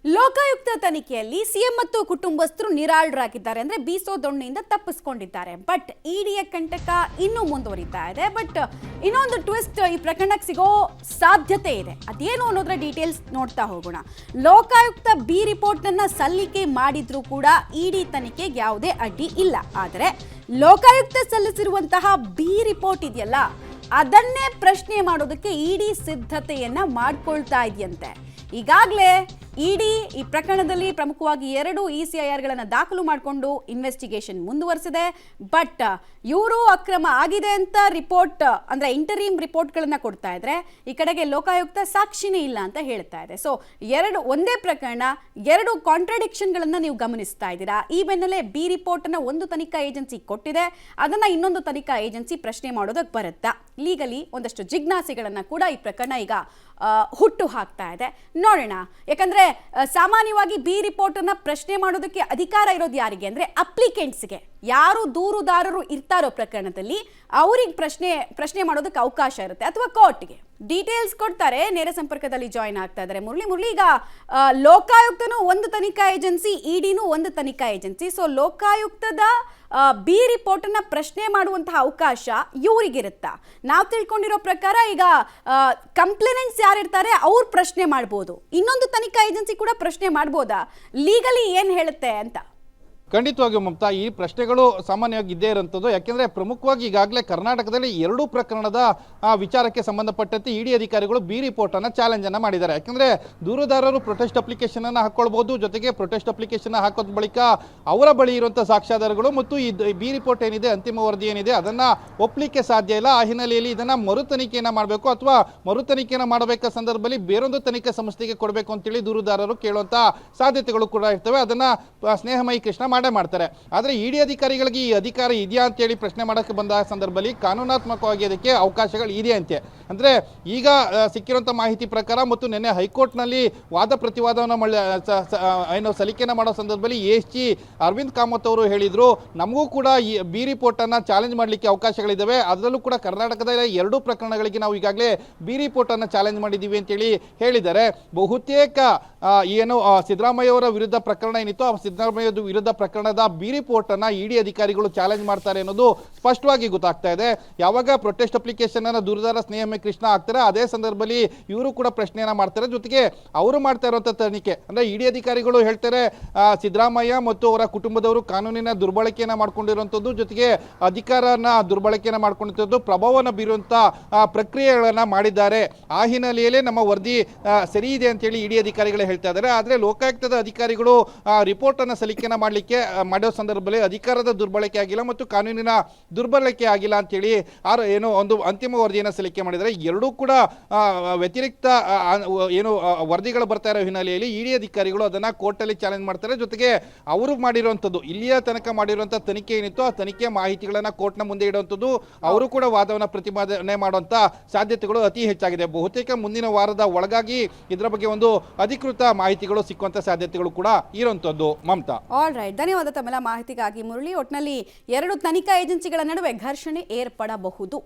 ಲೋಕಾಯುಕ್ತ ತನಿಖೆಯಲ್ಲಿ ಸಿಎಂ ಮತ್ತು ಕುಟುಂಬಸ್ಥರು ನಿರಾಳರಾಗಿದ್ದಾರೆ ಅಂದ್ರೆ ಬೀಸೋ ದೊಣ್ಣೆಯಿಂದ ತಪ್ಪಿಸಿಕೊಂಡಿದ್ದಾರೆ. ಬಟ್ ಇಡಿಯ ಕಂಟಕ ಇನ್ನೂ ಮುಂದುವರಿತಾ ಇದೆ. ಬಟ್ ಇನ್ನೊಂದು ಟ್ವಿಸ್ಟ್ ಈ ಪ್ರಕರಣಕ್ಕೆ ಸಿಗೋ ಸಾಧ್ಯತೆ ಇದೆ. ಅದೇನು ಅನ್ನೋದ್ರ ಡೀಟೇಲ್ಸ್ ನೋಡ್ತಾ ಹೋಗೋಣ. ಲೋಕಾಯುಕ್ತ ಬಿ ರಿಪೋರ್ಟ್ ಅನ್ನ ಸಲ್ಲಿಕೆ ಮಾಡಿದ್ರು ಕೂಡ ಇಡಿ ತನಿಖೆಗೆ ಯಾವುದೇ ಅಡ್ಡಿ ಇಲ್ಲ. ಆದರೆ ಲೋಕಾಯುಕ್ತ ಸಲ್ಲಿಸಿರುವಂತಹ ಬಿ ರಿಪೋರ್ಟ್ ಇದೆಯಲ್ಲ, ಅದನ್ನೇ ಪ್ರಶ್ನೆ ಮಾಡೋದಕ್ಕೆ ಇಡಿ ಸಿದ್ಧತೆಯನ್ನ ಮಾಡ್ಕೊಳ್ತಾ ಇದೆಯಂತೆ. ಈಗಾಗಲೇ ಇಡಿ ಈ ಪ್ರಕರಣದಲ್ಲಿ ಪ್ರಮುಖವಾಗಿ 2 ECIRಗಳನ್ನು ದಾಖಲು ಮಾಡಿಕೊಂಡು ಇನ್ವೆಸ್ಟಿಗೇಷನ್ ಮುಂದುವರಿಸಿದೆ. ಬಟ್ ಇವರು ಅಕ್ರಮ ಆಗಿದೆ ಅಂತ ರಿಪೋರ್ಟ್ ಅಂದ್ರೆ ಇಂಟರೀಮ್ ರಿಪೋರ್ಟ್ಗಳನ್ನ ಕೊಡ್ತಾ ಇದ್ರೆ, ಈ ಕಡೆಗೆ ಲೋಕಾಯುಕ್ತ ಸಾಕ್ಷಿನೇ ಇಲ್ಲ ಅಂತ ಹೇಳ್ತಾ ಇದೆ. ಸೊ ಒಂದೇ ಪ್ರಕರಣ 2 ಕಾಂಟ್ರಡಿಕ್ಷನ್ಗಳನ್ನ ನೀವು ಗಮನಿಸ್ತಾ ಇದ್ದೀರಾ. ಈ ಬೆನ್ನಲ್ಲೇ ಬಿ ರಿಪೋರ್ಟ್ ಅನ್ನ ಒಂದು ತನಿಖಾ ಏಜೆನ್ಸಿ ಕೊಟ್ಟಿದೆ, ಅದನ್ನ ಇನ್ನೊಂದು ತನಿಖಾ ಏಜೆನ್ಸಿ ಪ್ರಶ್ನೆ ಮಾಡೋದಕ್ಕೆ ಬರುತ್ತಾ? ಲೀಗಲಿ ಒಂದಷ್ಟು ಜಿಜ್ಞಾಸೆಗಳನ್ನ ಕೂಡ ಈ ಪ್ರಕರಣ ಈಗ ಹುಟ್ಟು ಹಾಕ್ತಾ ಇದೆ. ನೋಡೋಣ. ಯಾಕಂದ್ರೆ ಸಾಮಾನ್ಯವಾಗಿ ಬಿ ರಿಪೋರ್ಟ್ ಅನ್ನ ಪ್ರಶ್ನೆ ಮಾಡೋದಕ್ಕೆ ಅಧಿಕಾರ ಇರೋದು ಯಾರಿಗೆ ಅಂದ್ರೆ ಅಪ್ಲಿಕೆಂಟ್ಸ್ಗೆ. ಯಾರು ದೂರುದಾರರು ಇರ್ತಾರೋ ಪ್ರಕರಣದಲ್ಲಿ ಅವ್ರಿಗೆ ಪ್ರಶ್ನೆ ಮಾಡೋದಕ್ಕೆ ಅವಕಾಶ ಇರುತ್ತೆ, ಅಥವಾ ಕೋರ್ಟ್ಗೆ. ಡೀಟೇಲ್ಸ್ ಕೊಡ್ತಾರೆ. ನೇರ ಸಂಪರ್ಕದಲ್ಲಿ ಜಾಯಿನ್ ಆಗ್ತಾ ಇದ್ದಾರೆ ಮುರಳಿ. ಈಗ ಲೋಕಾಯುಕ್ತನೂ ಒಂದು ತನಿಖಾ ಏಜೆನ್ಸಿ, ಇಡಿನೂ ಒಂದು ತನಿಖಾ ಏಜೆನ್ಸಿ. ಸೊ ಲೋಕಾಯುಕ್ತದ ಬಿ ರಿಪೋರ್ಟ್ ಅನ್ನ ಪ್ರಶ್ನೆ ಮಾಡುವಂತಹ ಅವಕಾಶ ಇವರಿಗಿರುತ್ತಾ? ನಾವು ತಿಳ್ಕೊಂಡಿರೋ ಪ್ರಕಾರ ಈಗ ಕಂಪ್ಲೇನೆಂಟ್ಸ್ ಯಾರಿರ್ತಾರೆ ಅವ್ರು ಪ್ರಶ್ನೆ ಮಾಡ್ಬೋದು, ಇನ್ನೊಂದು ತನಿಖಾ ಏಜೆನ್ಸಿ ಕೂಡ ಪ್ರಶ್ನೆ ಮಾಡ್ಬೋದಾ? ಲೀಗಲಿ ಏನ್ ಹೇಳುತ್ತೆ ಅಂತ? ಖಂಡಿತವಾಗಿಯೂ ಮಮತಾ, ಈ ಪ್ರಶ್ನೆಗಳು ಸಾಮಾನ್ಯವಾಗಿ ಇದ್ದೇ ಇರುವಂಥದ್ದು. ಯಾಕೆಂದರೆ ಪ್ರಮುಖವಾಗಿ ಈಗಾಗಲೇ ಕರ್ನಾಟಕದಲ್ಲಿ 2 ಪ್ರಕರಣದ ವಿಚಾರಕ್ಕೆ ಸಂಬಂಧಪಟ್ಟಂತೆ ಇಡಿ ಅಧಿಕಾರಿಗಳು ಬಿ ರಿಪೋರ್ಟನ್ನು ಚಾಲೆಂಜನ್ನು ಮಾಡಿದ್ದಾರೆ. ಯಾಕೆಂದರೆ ದೂರುದಾರರು ಪ್ರೊಟೆಸ್ಟ್ ಅಪ್ಲಿಕೇಶನನ್ನು ಹಾಕ್ಕೊಳ್ಬೋದು, ಜೊತೆಗೆ ಪ್ರೊಟೆಸ್ಟ್ ಅಪ್ಲಿಕೇಶನ್ ಹಾಕೋದ ಬಳಿಕ ಅವರ ಬಳಿ ಇರುವಂಥ ಸಾಕ್ಷ್ಯಾಧಾರಗಳು ಮತ್ತು ಈ ಬಿ ರಿಪೋರ್ಟ್ ಏನಿದೆ, ಅಂತಿಮ ವರದಿ ಏನಿದೆ, ಅದನ್ನು ಒಪ್ಪಲಿಕ್ಕೆ ಸಾಧ್ಯ ಇಲ್ಲ. ಆ ಹಿನ್ನೆಲೆಯಲ್ಲಿ ಇದನ್ನು ಮರುತನಿಖೆಯನ್ನು ಮಾಡಬೇಕು, ಅಥವಾ ಮರುತನಿಖೆಯನ್ನು ಮಾಡಬೇಕಾದ ಸಂದರ್ಭದಲ್ಲಿ ಬೇರೊಂದು ತನಿಖಾ ಸಂಸ್ಥೆಗೆ ಕೊಡಬೇಕು ಅಂತೇಳಿ ದೂರುದಾರರು ಕೇಳುವಂಥ ಸಾಧ್ಯತೆಗಳು ಕೂಡ ಇರ್ತವೆ. ಅದನ್ನು ಸ್ನೇಹಮಯಿ ಕೃಷ್ಣ ಮಾಡ್ತಾರೆ. ಆದರೆ ಇಡಿ ಅಧಿಕಾರಿಗಳಿಗೆ ಈ ಅಧಿಕಾರ ಇದೆಯಾ ಅಂತೇಳಿ ಪ್ರಶ್ನೆ ಮಾಡೋಕ್ಕೆ ಬಂದ ಸಂದರ್ಭದಲ್ಲಿ ಕಾನೂನಾತ್ಮಕವಾಗಿ ಅದಕ್ಕೆ ಅವಕಾಶಗಳು ಇದೆ ಅಂತೆ. ಅಂದರೆ ಈಗ ಸಿಕ್ಕಿರುವಂಥ ಮಾಹಿತಿ ಪ್ರಕಾರ ಮತ್ತು ನಿನ್ನೆ ಹೈಕೋರ್ಟ್ನಲ್ಲಿ ವಾದ ಪ್ರತಿವಾದವನ್ನು ಸಲ್ಲಿಕೆಯನ್ನು ಮಾಡೋ ಸಂದರ್ಭದಲ್ಲಿ ASG ಅರವಿಂದ್ ಕಾಮತ್ ಅವರು ಹೇಳಿದರು, ನಮಗೂ ಕೂಡ ಈ ಬಿ ರಿಪೋರ್ಟನ್ನು ಚಾಲೆಂಜ್ ಮಾಡಲಿಕ್ಕೆ ಅವಕಾಶಗಳಿದ್ದಾವೆ. ಅದರಲ್ಲೂ ಕೂಡ ಕರ್ನಾಟಕದ 2 ಪ್ರಕರಣಗಳಿಗೆ ನಾವು ಈಗಾಗಲೇ ಬಿ ರಿಪೋರ್ಟನ್ನು ಚಾಲೆಂಜ್ ಮಾಡಿದ್ದೀವಿ ಅಂತೇಳಿ ಹೇಳಿದ್ದಾರೆ. ಬಹುತೇಕ ಏನು ಸಿದ್ದರಾಮಯ್ಯ ಅವರ ವಿರುದ್ಧ ಪ್ರಕರಣ ಏನಿತ್ತು, ಆ ಸಿದ್ದರಾಮಯ್ಯ ವಿರುದ್ಧ ಪ್ರಕರಣದ ಬಿ ರಿಪೋರ್ಟ್ ಅನ್ನ ಇಡಿ ಅಧಿಕಾರಿಗಳು ಚಾಲೆಂಜ್ ಮಾಡ್ತಾರೆ ಅನ್ನೋದು ಸ್ಪಷ್ಟವಾಗಿ ಗೊತ್ತಾಗ್ತಾ ಇದೆ. ಯಾವಾಗ ಪ್ರೊಟೆಸ್ಟ್ ಅಪ್ಲಿಕೇಶನ್ ಅನ್ನ ದೂರುದಾರ ಸ್ನೇಹಮಯಿ ಕೃಷ್ಣ ಹಾಕ್ತಾರೆ, ಅದೇ ಸಂದರ್ಭದಲ್ಲಿ ಇವರು ಕೂಡ ಪ್ರಶ್ನೆಯನ್ನ ಮಾಡ್ತಾರೆ. ಜೊತೆಗೆ ಅವರು ಮಾಡ್ತಾ ಇರುವಂತ ತನಿಖೆ ಅಂದ್ರೆ ಇಡಿ ಅಧಿಕಾರಿಗಳು ಹೇಳ್ತಾರೆ ಸಿದ್ದರಾಮಯ್ಯ ಮತ್ತು ಅವರ ಕುಟುಂಬದವರು ಕಾನೂನಿನ ದುರ್ಬಳಕೆಯನ್ನ ಮಾಡ್ಕೊಂಡಿರುವಂತದ್ದು, ಜೊತೆಗೆ ಅಧಿಕಾರನ ದುರ್ಬಳಕೆಯನ್ನ ಮಾಡ್ಕೊಂಡಿರುವಂತದ್ದು, ಪ್ರಭಾವವನ್ನು ಬೀರುವಂತ ಪ್ರಕ್ರಿಯೆಗಳನ್ನ ಮಾಡಿದ್ದಾರೆ. ಆ ಹಿನ್ನೆಲೆಯಲ್ಲಿ ನಮ್ಮ ವರದಿ ಸರಿ ಇದೆ ಅಂತೇಳಿ ಇಡಿ ಅಧಿಕಾರಿಗಳು ಹೇಳ್ತಾ ಇದ್ದಾರೆ. ಆದ್ರೆ ಲೋಕಾಯುಕ್ತದ ಅಧಿಕಾರಿಗಳು ರಿಪೋರ್ಟ್ ಅನ್ನ ಸಲ್ಲಿಕೆಯನ್ನ ಮಾಡೋ ಸಂದರ್ಭದಲ್ಲಿ ಅಧಿಕಾರದ ದುರ್ಬಳಕೆ ಆಗಿಲ್ಲ ಮತ್ತು ಕಾನೂನಿನ ದುರ್ಬಳಕೆ ಆಗಿಲ್ಲ ಅಂತೇಳಿ ಏನು ಒಂದು ಅಂತಿಮ ವರದಿಯನ್ನು ಸಲ್ಲಿಕೆ ಮಾಡಿದರೆ. 2 ಕೂಡ ವ್ಯತಿರಿಕ್ತ ಏನು ವರದಿಗಳು ಬರ್ತಾ ಇರೋ ಹಿನ್ನೆಲೆಯಲ್ಲಿ ಇಡಿ ಅಧಿಕಾರಿಗಳು ಅದನ್ನ ಕೋರ್ಟಲ್ಲಿ ಚಾಲೆಂಜ್ ಮಾಡ್ತಾರೆ. ಜೊತೆಗೆ ಅವರು ಮಾಡಿರುವಂಥದ್ದು, ಇಲ್ಲಿಯ ತನಕ ಮಾಡಿರುವಂಥ ತನಿಖೆ ಏನಿತ್ತು, ಆ ತನಿಖೆ ಮಾಹಿತಿಗಳನ್ನ ಕೋರ್ಟ್ನ ಮುಂದೆ ಇಡುವಂಥದ್ದು, ಅವರು ಕೂಡ ವಾದವನ್ನು ಪ್ರತಿಪಾದನೆ ಮಾಡುವಂಥ ಸಾಧ್ಯತೆಗಳು ಅತಿ ಹೆಚ್ಚಾಗಿದೆ. ಬಹುತೇಕ ಮುಂದಿನ ವಾರದ ಒಳಗಾಗಿ ಇದರ ಬಗ್ಗೆ ಒಂದು ಅಧಿಕೃತ ಮಾಹಿತಿಗಳು ಸಿಕ್ಕುವಂಥ ಸಾಧ್ಯತೆಗಳು ಕೂಡ ಇರುವಂಥದ್ದು. ಮಮತಾ, ಆಲ್ ರೈಟ್, ಧನ್ಯವಾದ ತಮ್ಮೆಲ್ಲ ಮಾಹಿತಿಗಾಗಿ ಮುರಳಿ. ಒಟ್ಟಿನಲ್ಲಿ 2 ತನಿಖಾ ಏಜೆನ್ಸಿಗಳ ನಡುವೆ ಘರ್ಷಣೆ ಏರ್ಪಡಬಹುದು.